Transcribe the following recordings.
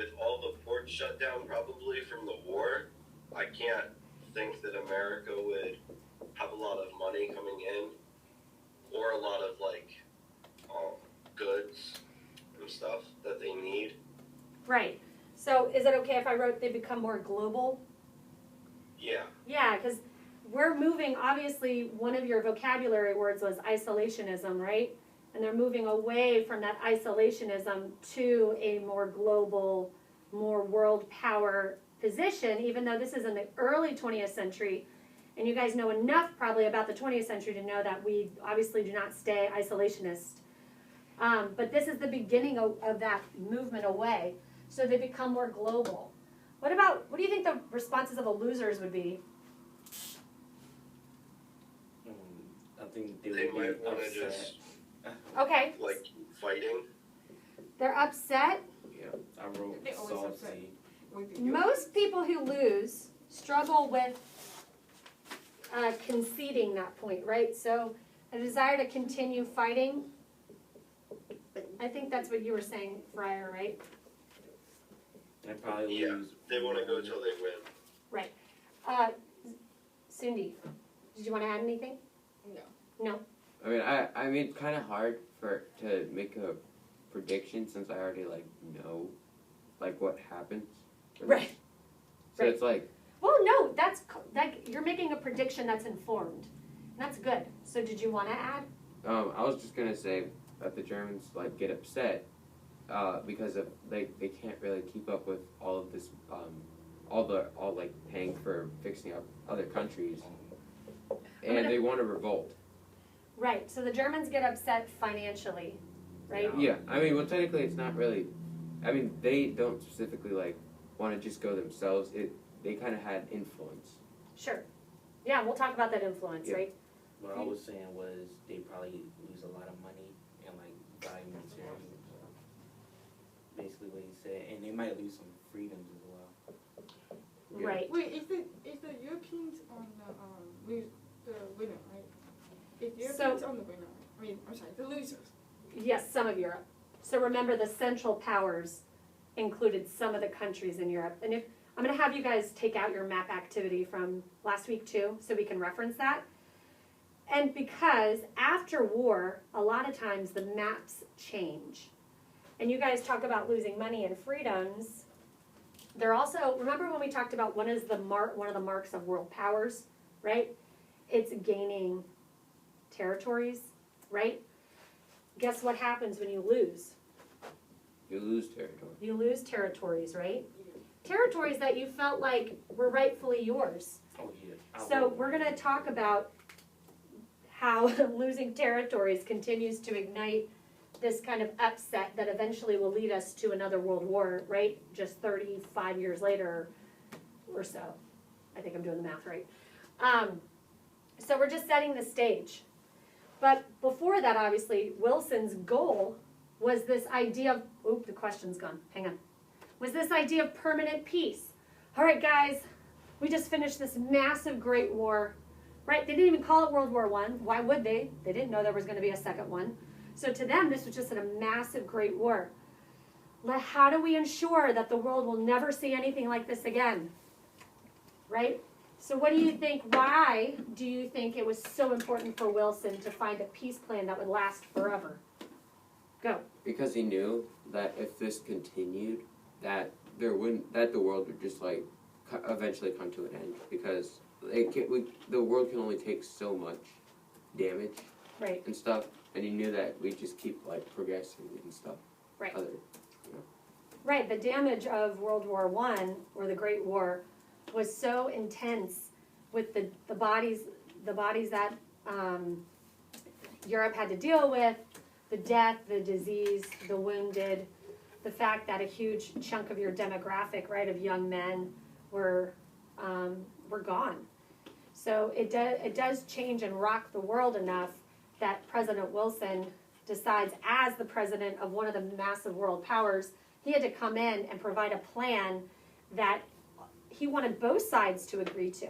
with all the ports shut down probably from the war, I can't think that America would have a lot of money coming in or a lot of goods and stuff that they need. Right. So is it okay if I wrote they become more global? Yeah. Yeah, because we're moving, obviously, one of your vocabulary words was isolationism, right? And they're moving away from that isolationism to a more global, more world power position, even though this is in the early 20th century. And you guys know enough probably about the 20th century to know that we obviously do not stay isolationist. But this is the beginning of that movement away. So they become more global. What do you think the responses of the losers would be? I think they might want to upset. just Okay. Fighting. They're upset. Yeah, I wrote They always upset. salty. Most people who lose struggle with conceding that point, right? So a desire to continue fighting. I think that's what you were saying, Friar, right? I probably Yeah, lose. they want to go till they win. Right. Cindy, did you want to add anything? No. No? I mean, it's kind of hard to make a prediction since I already know what happens. Right. So Right. it's like, Well, no, that's you're making a prediction that's informed. And that's good. So did you want to add? I was just gonna say that the Germans get upset because of they can't really keep up with all of this all paying for fixing up other countries, and they want to revolt. Right. So the Germans get upset financially, right? Yeah, I mean, well, technically, it's not really. I mean, they don't specifically want to just go themselves. They kind of had influence. Sure. Yeah, we'll talk about that influence, Yeah. right? What I was saying was they probably lose a lot of money and buy material. Basically what he said, and they might lose some freedoms as well. Yeah. Right. Wait, is the Europeans on the winner, right? If Europeans on the winner, the losers. Yes, some of Europe. So remember, the Central Powers included some of the countries in Europe. And if I'm going to have you guys take out your map activity from last week too, so we can reference that. And because after war, a lot of times the maps change. And you guys talk about losing money and freedoms. They're also, remember when we talked about one of the marks of world powers, right? It's gaining territories, right? Guess what happens when you lose? You lose territory. You lose territories, right? Territories that you felt like were rightfully yours. Oh yeah. So we're going to talk about how losing territories continues to ignite this kind of upset that eventually will lead us to another world war, right? Just 35 years later or so. I think I'm doing the math right. So we're just setting the stage. But before that, obviously, Wilson's goal was this idea of, oop, the question's gone, hang on. Was this idea of permanent peace. All right, guys, we just finished this massive Great War, right? They didn't even call it World War I. Why would they? They didn't know there was going to be a second one. So to them, this was just a massive Great War. How do we ensure that the world will never see anything like this again? Right? So what do you think, why do you think it was so important for Wilson to find a peace plan that would last forever? Go. Because he knew that if this continued, that the world would just eventually come to an end, because the world can only take so much damage, right, and stuff, and he knew that we'd just keep progressing and stuff. Right. Right. The damage of World War I, or the Great War, was so intense with the bodies that Europe had to deal with, the death, the disease, the wounded, the fact that a huge chunk of your demographic, right, of young men were gone. So it does change and rock the world enough that President Wilson decides, as the president of one of the massive world powers, he had to come in and provide a plan that he wanted both sides to agree to.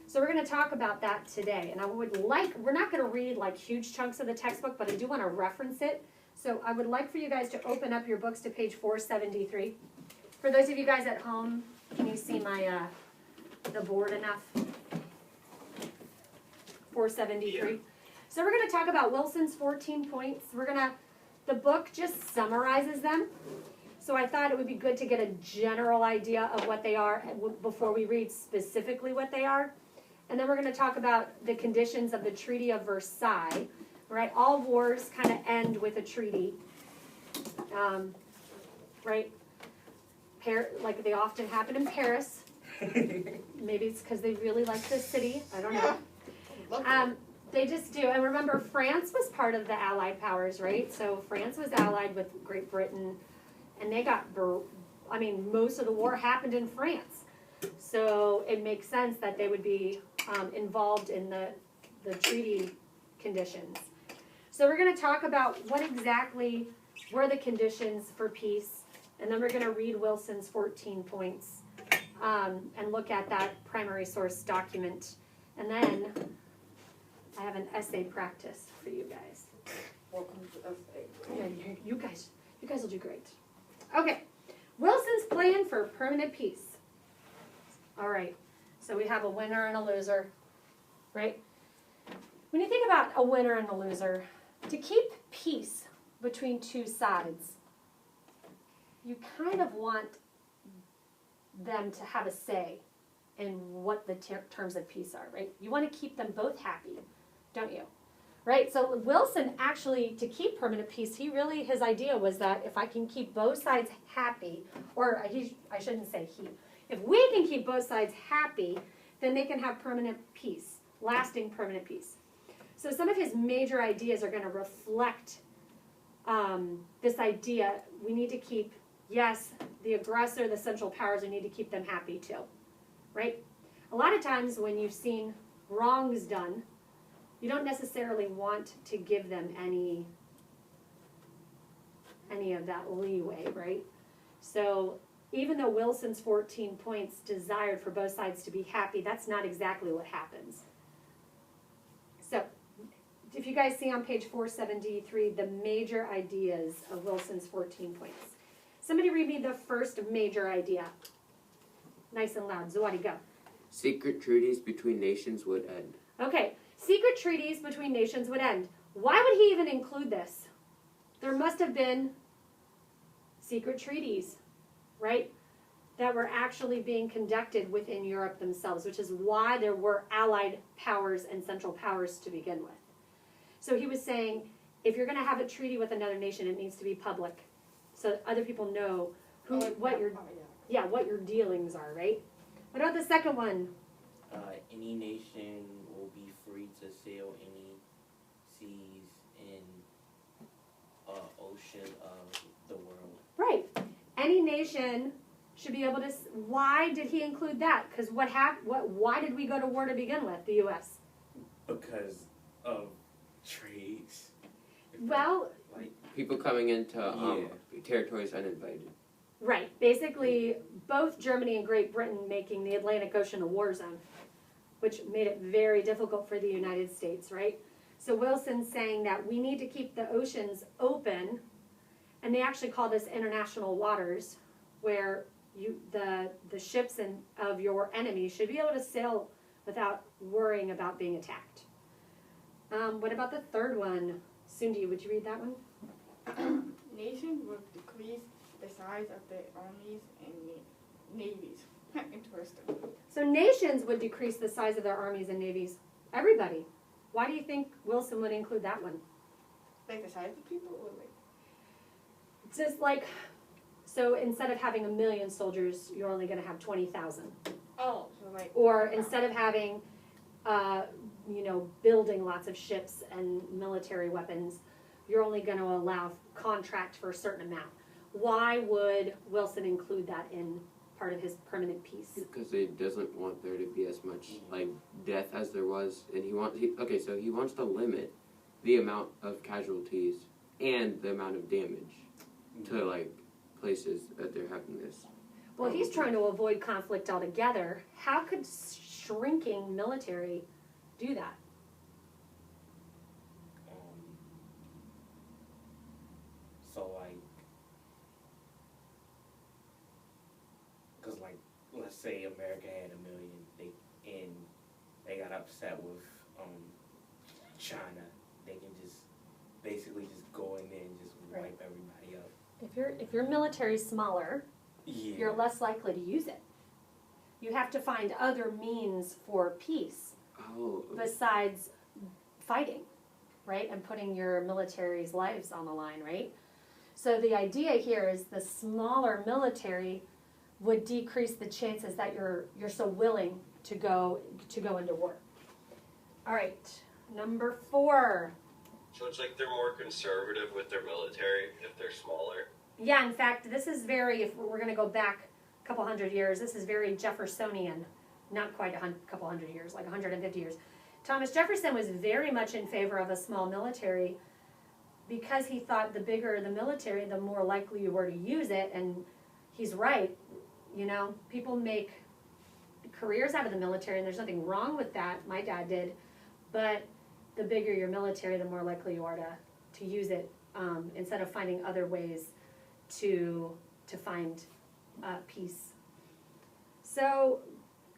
So we're going to talk about that today. And we're not going to read huge chunks of the textbook, but I do want to reference it. So I would like for you guys to open up your books to page 473. For those of you guys at home, can you see my the board enough? 473. Yeah. So we're going to talk about Wilson's 14 points. The book just summarizes them. So I thought it would be good to get a general idea of what they are before we read specifically what they are. And then we're going to talk about the conditions of the Treaty of Versailles. Right? All wars kind of end with a treaty. Right? Like they often happen in Paris. Maybe it's because they really like this city. I don't know. They just do. And remember, France was part of the Allied powers, right? So France was allied with Great Britain, and they got, most of the war happened in France. So it makes sense that they would be involved in the treaty conditions. So we're going to talk about what exactly were the conditions for peace, and then we're going to read Wilson's 14 points and look at that primary source document. And then I have an essay practice for you guys. Welcome to essay. Yeah, you guys will do great. Okay, Wilson's plan for permanent peace. All right, so we have a winner and a loser, right? When you think about a winner and a loser, to keep peace between two sides, you kind of want them to have a say in what the terms of peace are, right? You want to keep them both happy, don't you? Right? So Wilson actually, to keep permanent peace, his idea was that if I can keep both sides happy, or I shouldn't say he, if we can keep both sides happy, then they can have permanent peace, lasting permanent peace. So some of his major ideas are going to reflect this idea. We need to keep, yes, the aggressor, the Central Powers, we need to keep them happy too, right? A lot of times when you've seen wrongs done, you don't necessarily want to give them any of that leeway, right? So even though Wilson's 14 points desired for both sides to be happy, that's not exactly what happens. So if you guys see on page 473, the major ideas of Wilson's 14 points. Somebody read me the first major idea. Nice and loud. Zawadi, go. Secret treaties between nations would end. Okay. Secret treaties between nations would end. Why would he even include this? There must have been secret treaties, right, that were actually being conducted within Europe themselves, which is why there were allied powers and central powers to begin with. So he was saying, if you're going to have a treaty with another nation, it needs to be public, so that other people know what your dealings are, right? What about the second one? Any nation will be free to sail any seas in ocean of the world. Right. Any nation should be able to. Why did he include that? Because why did we go to war to begin with, the U.S.? Because of trades. Well, Like People coming into territories uninvited. right. Basically, both Germany and Great Britain making the Atlantic Ocean a war zone, which made it very difficult for the United States, right? So Wilson's saying that we need to keep the oceans open, and they actually call this international waters, where the ships of your enemy should be able to sail without worrying about being attacked. What about the third one? Sundi, would you read that one? Nations would decrease the size of the armies and navies. Interesting. So nations would decrease the size of their armies and navies. Everybody. Why do you think Wilson would include that one? Like the size of people, or like? It's just like, so instead of having 1 million soldiers, you're only going to have 20,000. Oh, so like. Or instead of having, building lots of ships and military weapons, you're only going to allow contract for a certain amount. Why would Wilson include that in part of his permanent peace? Because he doesn't want there to be as much like death as there was, and he wants to limit the amount of casualties and the amount of damage to like places that they're having this. Well, he's trying to avoid conflict altogether. How could shrinking military do that? So like say America had 1 million, they got upset with China, they can just basically just go in there and just wipe everybody up. If your military's smaller, Yeah. you're less likely to use it. You have to find other means for peace Oh, besides fighting, right? And putting your military's lives on the line, right? So the idea here is the smaller military would decrease the chances that you're so willing to go into war. All right, number 4. So it's like they're more conservative with their military if they're smaller. Yeah, in fact, this is very, if we're going to go back a couple hundred years, this is very Jeffersonian. Not quite a couple hundred years, like 150 years. Thomas Jefferson was very much in favor of a small military because he thought the bigger the military, the more likely you were to use it. And he's right. You know, people make careers out of the military, and there's nothing wrong with that. My dad did. But the bigger your military, the more likely you are to use it instead of finding other ways to find peace. So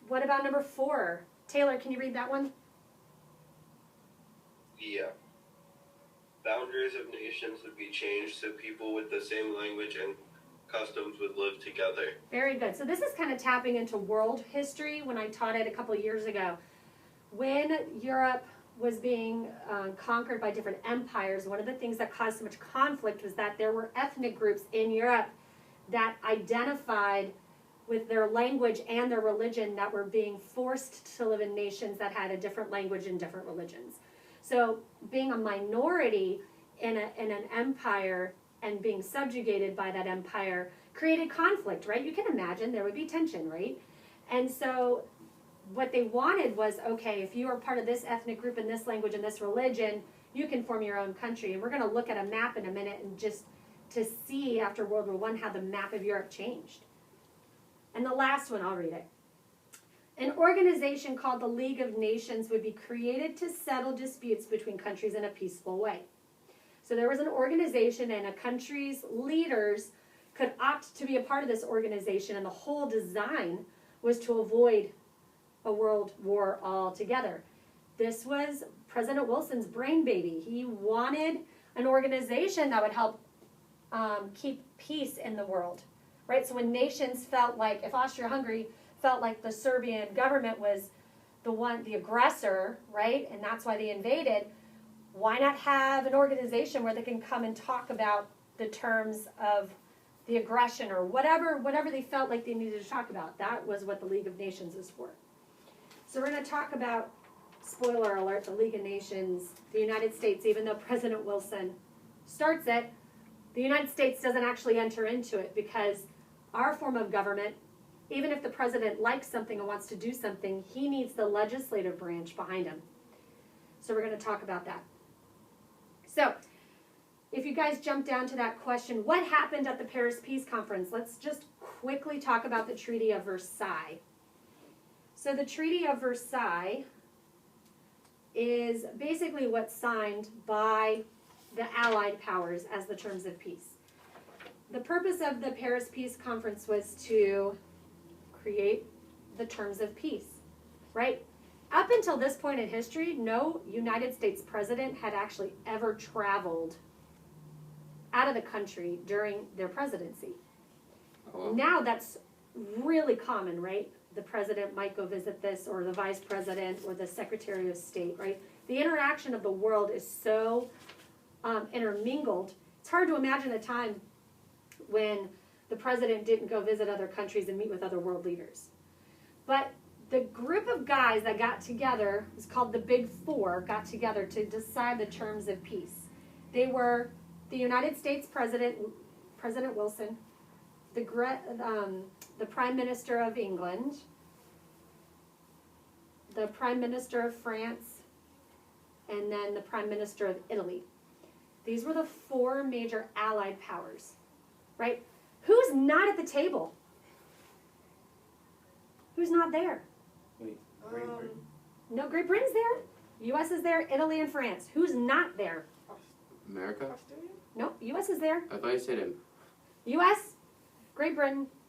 what about number 4? Taylor, can you read that one? Yeah. Boundaries of nations would be changed so people with the same language and customs would live together. Very good. So this is kind of tapping into world history when I taught it a couple of years ago. When Europe was being conquered by different empires, one of the things that caused so much conflict was that there were ethnic groups in Europe that identified with their language and their religion that were being forced to live in nations that had a different language and different religions. So being a minority in an empire and being subjugated by that empire created conflict, right? You can imagine there would be tension, right? And so what they wanted was, okay, if you are part of this ethnic group and this language and this religion, you can form your own country. And we're going to look at a map in a minute and just to see after World War I how the map of Europe changed. And the last one, I'll read it. An organization called the League of Nations would be created to settle disputes between countries in a peaceful way. So there was an organization, and a country's leaders could opt to be a part of this organization, and the whole design was to avoid a world war altogether. This was President Wilson's brain baby. He wanted an organization that would help keep peace in the world, right? So when nations felt like, if Austria-Hungary felt like the Serbian government was the aggressor, right, and that's why they invaded, why not have an organization where they can come and talk about the terms of the aggression or whatever they felt like they needed to talk about? That was what the League of Nations is for. So we're going to talk about, spoiler alert, the League of Nations, the United States. Even though President Wilson starts it, the United States doesn't actually enter into it because our form of government, even if the president likes something and wants to do something, he needs the legislative branch behind him. So we're going to talk about that. So if you guys jump down to that question, what happened at the Paris Peace Conference? Let's just quickly talk about the Treaty of Versailles. So the Treaty of Versailles is basically what's signed by the Allied powers as the terms of peace. The purpose of the Paris Peace Conference was to create the terms of peace, right? Up until this point in history, no United States president had actually ever traveled out of the country during their presidency. Oh. Now that's really common, right? The president might go visit this, or the vice president, or the secretary of state, right? The interaction of the world is so intermingled. It's hard to imagine a time when the president didn't go visit other countries and meet with other world leaders. But the group of guys that got together, it's called the Big Four, got together to decide the terms of peace. They were the United States President, President Wilson, the Prime Minister of England, the Prime Minister of France, and then the Prime Minister of Italy. These were the 4 major Allied powers, right? Who's not at the table? Who's not there? Wait, Great Britain? No, Great Britain's there. U.S. is there, Italy and France. Who's not there? America? Australia? No, U.S. is there. I thought you said him. U.S., Great Britain,